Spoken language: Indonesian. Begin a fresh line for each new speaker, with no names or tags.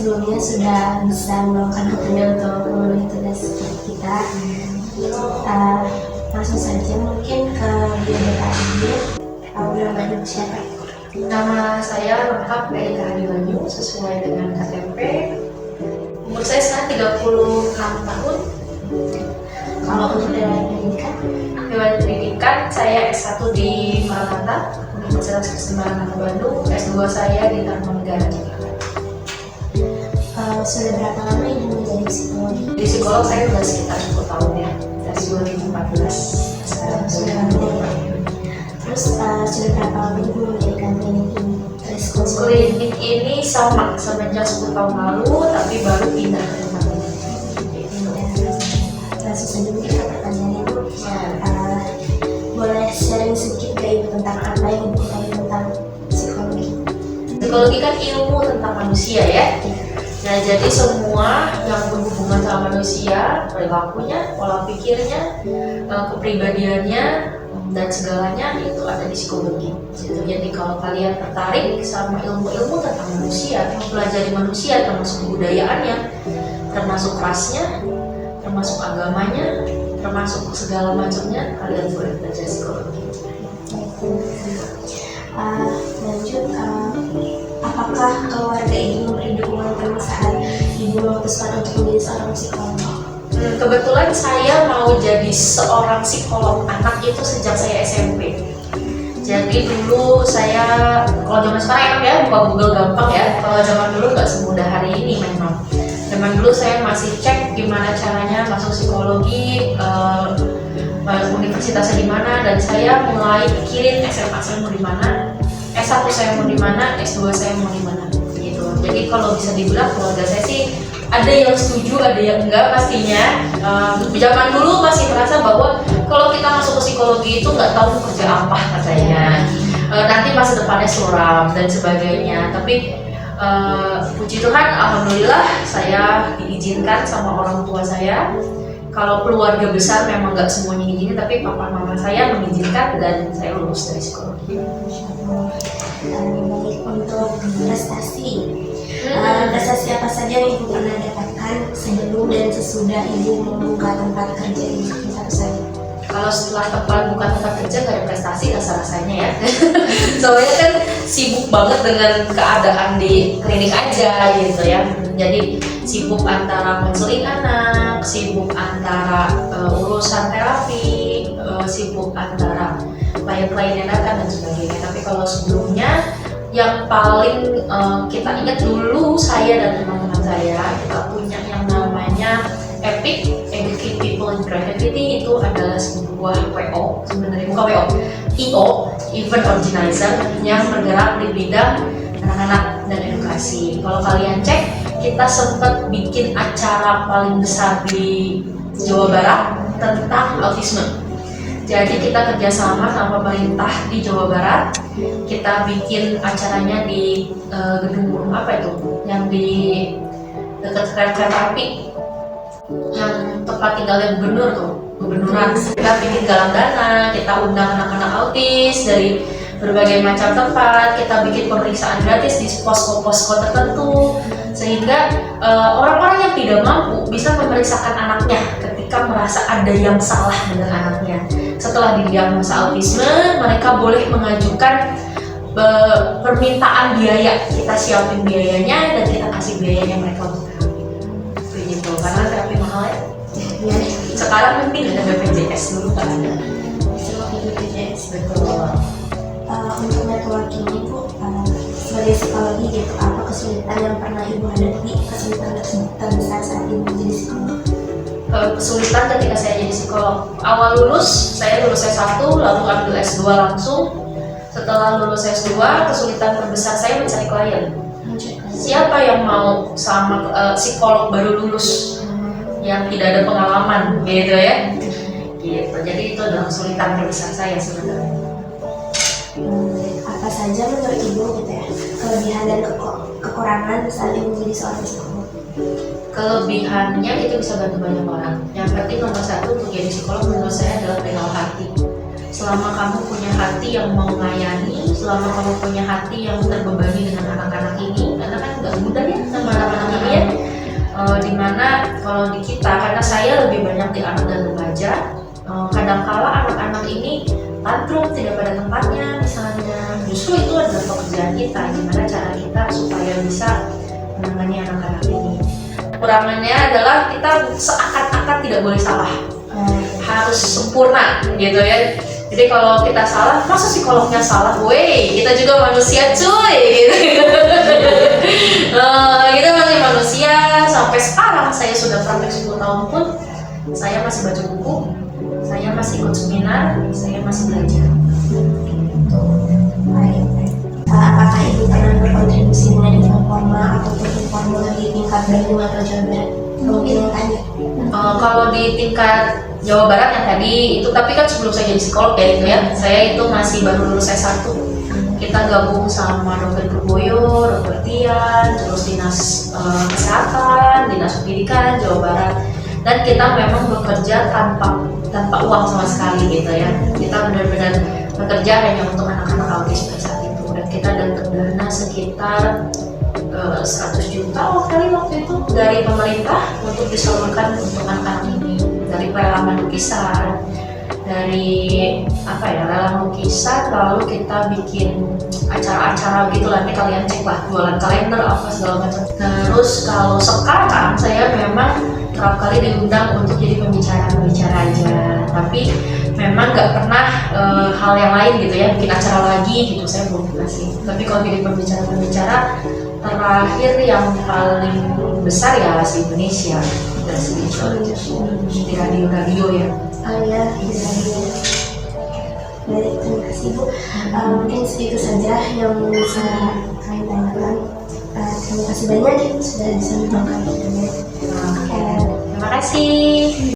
sebelumnya sudah bisa meluangkan waktunya untuk memenuhi tugas kita. Langsung saja mungkin ke biodata ini. Nama Ibu siapa?
Nama saya lengkap Erika Hadiwanyu sesuai dengan KTP. Umur saya sekarang 36 tahun.
Kalau untuk dewan pendidikan?
Dewan pendidikan saya S1 di Maranatha, Universitas Kristen Maranatha Bandung. S2 saya di Tarumanegara Jakarta.
Sudah berapa lama Ibu menjadi psikolog?
Di psikolog saya sudah sekitar 10 tahun ya, dari 2014 sekarang sudah 20 tahun.
Terus sudah berapa lama Ibu mendirikan klinik ini?
Klinik ini sama semenjak 10 tahun lalu, tapi baru pindah ke tempat ini.
Langsung saja mungkin ke pertanyaan Ibu. Boleh sharing sedikit ke Ibu tentang apa yang Ibu ketahui tentang psikologi?
Psikologi kan ilmu tentang manusia ya. Nah, jadi semua yang berhubungan sama manusia, perilakunya, pola pikirnya, kepribadiannya, dan segalanya itu ada di psikologi. Jadi kalau kalian tertarik sama ilmu-ilmu tentang manusia, mempelajari manusia termasuk kebudayaannya, termasuk rasnya, termasuk agamanya, termasuk segala macamnya, kalian boleh belajar psikologi.
Lanjut, apakah keluarga Ibu memberi dukungan penuh saat Ibu memutuskan untuk menjadi seorang psikolog?
Kebetulan saya mau jadi seorang psikolog anak itu sejak saya SMP. Jadi dulu saya, kalau zaman sekarang enak ya, buka Google gampang ya. Kalau zaman dulu nggak semudah hari ini memang. Zaman dulu saya masih cek gimana caranya masuk psikologi, universitasnya di mana, dan saya mulai pikirin SMA saya mau di mana, S1 saya mau di mana, S2 saya mau di mana gitu. Jadi kalau bisa dibilang keluarga saya sih ada yang setuju, ada yang enggak pastinya. Zaman dulu masih merasa bahwa kalau kita masuk ke psikologi itu nggak tahu kerja apa katanya, nanti masa depannya suram dan sebagainya. Tapi puji Tuhan, alhamdulillah saya diizinkan sama orang tua saya. Kalau keluarga besar memang nggak semuanya diizinin, tapi papa mama saya mengizinkan dan saya lulus dari psikologi.
Untuk prestasi, prestasi apa saja yang Ibu pernah dapatkan sebelum dan sesudah Ibu membuka tempat kerja Ibu? Satu saja.
Kalau setelah buka tempat kerja nggak ada prestasi, rasa-rasanya ya. Soalnya kan sibuk banget dengan keadaan di klinik aja gitu ya. Jadi sibuk antara konseling anak, sibuk antara urusan terapi, sibuk antara klien-klien yang datang dan sebagainya. Tapi kalau sebelumnya yang paling kita ingat dulu, saya dan teman-teman saya, kita punya yang namanya EPIC, Educate People in Creativity. Itu adalah sebuah WO, sebenarnya bukan WO, IO, Event Organizer, yang bergerak di bidang anak-anak dan edukasi. Kalau kalian cek, kita sempat bikin acara paling besar di Jawa Barat tentang autisme. Jadi kita kerjasama sama pemerintah di Jawa Barat. Kita bikin acaranya di gedung apa itu? Yang di dekat kereta api, yang tempat tinggalnya gubernur tuh, gubernuran. Kita bikin galang dana, kita undang anak-anak autis dari berbagai macam tempat. Kita bikin pemeriksaan gratis di posko-posko tertentu, sehingga orang-orang yang tidak mampu bisa memeriksakan anaknya ketika merasa ada yang salah dengan anaknya. Setelah didiagnosa autisme, mereka boleh mengajukan permintaan biaya. Kita siapin biayanya dan kita kasih biayanya mereka untuk terapi. Begitu, karena terapi mahal ya. Sekarang mungkin ada BPJS, dulu kan ada.
Semua BPJS.
Betul.
Untuk networking Ibu sebagai psikologi gitu, apa kesulitan yang pernah Ibu hadapi, kesulitan terbesar saat Ibu menjadi psikolog?
Kesulitan ketika saya jadi psikolog. Awal lulus, saya lulus S1 lalu ambil S2 langsung. Setelah lulus S2, kesulitan terbesar saya mencari klien. Siapa yang mau sama psikolog baru lulus yang tidak ada pengalaman gitu ya? Gitu. Jadi itu adalah kesulitan terbesar saya sebenarnya.
Apa saja menurut Ibu gitu ya, kelebihan dan kekurangan saat Ibu menjadi seorang psikolog?
Kelebihannya itu bisa bantu banyak orang. Yang penting nomor satu untuk jadi psikolog menurut saya adalah perihal hati. selama kamu punya hati yang mau melayani, selama kamu punya hati yang terbebani dengan anak-anak ini, karena kan nggak mudah ya sama anak-anak ini ya. Dimana kalau di kita, karena saya lebih banyak di anak dan remaja, kadangkala anak-anak ini tantrum tidak pada tempatnya misalnya, justru itu adalah pekerjaan kita, gimana cara kita supaya bisa menangani anak-anak ini. Kekurangannya adalah kita seakan-akan tidak boleh salah, harus sempurna gitu ya. Jadi kalau kita salah, masa psikolognya salah? Wey, kita juga manusia cuy gitu. Kita masih manusia. Sampai sekarang saya sudah praktek 10 tahun pun saya masih baca buku, saya masih ikut seminar, saya masih belajar.
Baik. Apakah Ibu pernah berkontribusi dengan informal ataupun informal di tingkat Bandung atau Jawa Barat? Mungkin yang tanya.
Kalau di tingkat Jawa Barat yang tadi itu, tapi kan sebelum saya jadi psikolog ya itu ya, saya itu masih baru lulus S1. Kita gabung sama Dokter Purboyo, Dokter Tian, terus Dinas Kesehatan, Dinas Pendidikan Jawa Barat, dan kita memang bekerja tanpa uang sama sekali gitu ya. Kita benar-benar bekerja hanya untuk anak-anak autis pada saat itu, dan kita dapat dana sekitar 100 juta waktu itu dari pemerintah untuk disalurkan untuk anak-anak ini, dari pelelangan lukisan, dari lelang lukisan, lalu kita bikin acara-acara gitu lah, nanti kalian cek lah, jualan kalender apa segala macam. Terus kalau sekarang saya memang kerap kali diundang untuk jadi pembicara aja, tapi memang nggak pernah hal yang lain gitu ya, bikin acara lagi gitu, saya belum dikasih. Tapi kalau bikin pembicara terakhir yang paling besar ya di Indonesia, di radio ya.
Oh ya, bisa ya. Baik, terima kasih Bu. Mungkin segitu saja yang bisa kami tanyakan. Terima kasih banyak Ibu sudah bisa meluangkan waktunya.
Terima kasih.